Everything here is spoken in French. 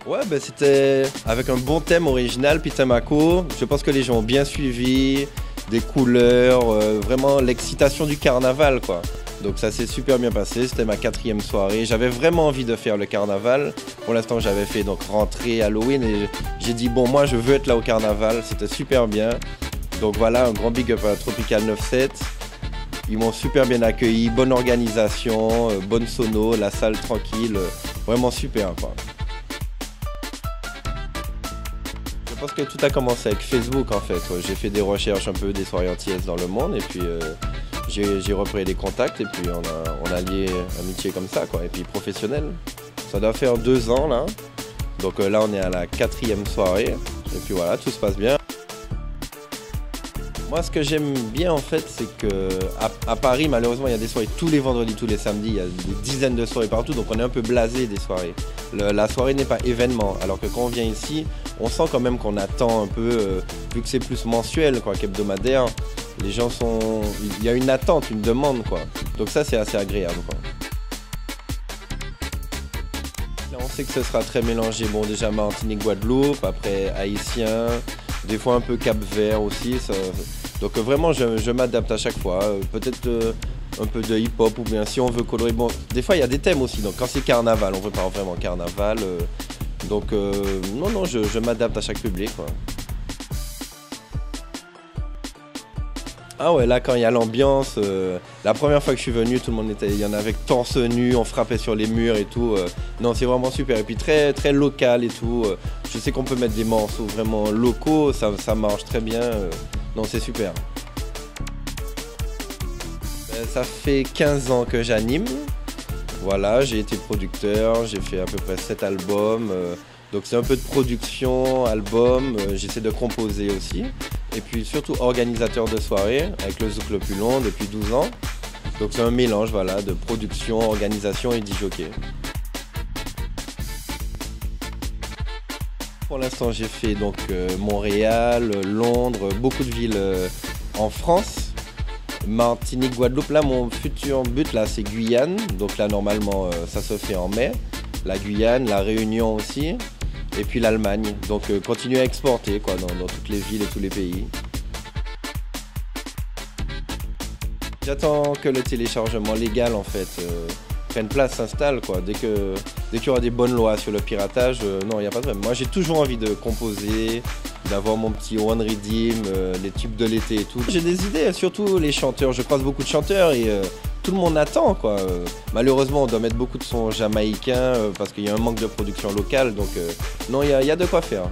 Ouais, ben c'était avec un bon thème original, Pitamaco. Je pense que les gens ont bien suivi, des couleurs, vraiment l'excitation du carnaval, quoi. Donc ça s'est super bien passé, c'était ma 4e soirée. J'avais vraiment envie de faire le carnaval. Pour l'instant, j'avais fait donc rentrée, Halloween et j'ai dit bon, moi je veux être là au carnaval. C'était super bien. Donc voilà, un grand big up à Tropical 97. Ils m'ont super bien accueilli, bonne organisation, bonne sono, la salle tranquille, vraiment super, quoi. Je pense que tout a commencé avec Facebook en fait. J'ai fait des recherches un peu des soirées antillaises dans le monde et puis j'ai repris des contacts et puis on a lié amitié comme ça, quoi. Et puis professionnel. Ça doit faire 2 ans là. Donc là on est à la 4e soirée et puis voilà, tout se passe bien. Moi, ce que j'aime bien, en fait, c'est qu'à Paris, malheureusement, il y a des soirées tous les vendredis, tous les samedis. Il y a des dizaines de soirées partout, donc on est un peu blasé des soirées. La soirée n'est pas événement, alors que quand on vient ici, on sent quand même qu'on attend un peu, vu que c'est plus mensuel, quoi, qu'hebdomadaire. Les gens sont... Il y a une attente, une demande, quoi. Donc ça, c'est assez agréable, quoi. Là, on sait que ce sera très mélangé. Bon, déjà Martinique, Guadeloupe, après haïtien, des fois un peu Cap-Vert aussi. Donc vraiment, je m'adapte à chaque fois. Peut-être un peu de hip-hop ou bien si on veut colorer. Bon, des fois, il y a des thèmes aussi. Donc quand c'est carnaval, on veut pas vraiment carnaval. Donc non, je m'adapte à chaque public, quoi. Ah ouais, là quand il y a l'ambiance, la première fois que je suis venu, tout le monde était, il y en avait torse nu, on frappait sur les murs et tout. Non, c'est vraiment super. Et puis très très local et tout. Je sais qu'on peut mettre des morceaux vraiment locaux, ça marche très bien. Non, c'est super. Ça fait 15 ans que j'anime. Voilà, j'ai été producteur, j'ai fait à peu près 7 albums. Donc c'est un peu de production, album, j'essaie de composer aussi. Et puis surtout organisateur de soirée avec le Zouk Le Plus Long depuis 12 ans. Donc c'est un mélange, voilà, de production, organisation et disjockey. Pour l'instant j'ai fait donc Montréal, Londres, beaucoup de villes en France. Martinique, Guadeloupe, là mon futur but là c'est Guyane. Donc là normalement ça se fait en mai. La Guyane, la Réunion aussi. Et puis l'Allemagne, donc continuer à exporter quoi, dans toutes les villes et tous les pays. J'attends que le téléchargement légal en fait prenne place, s'installe quoi. Dès qu'il y aura des bonnes lois sur le piratage, non il n'y a pas de problème. Moi j'ai toujours envie de composer, d'avoir mon petit One Redeem, les tubes de l'été et tout. J'ai des idées, surtout les chanteurs, je croise beaucoup de chanteurs et tout le monde attend quoi. Malheureusement on doit mettre beaucoup de sons jamaïcains parce qu'il y a un manque de production locale, donc non il y a de quoi faire.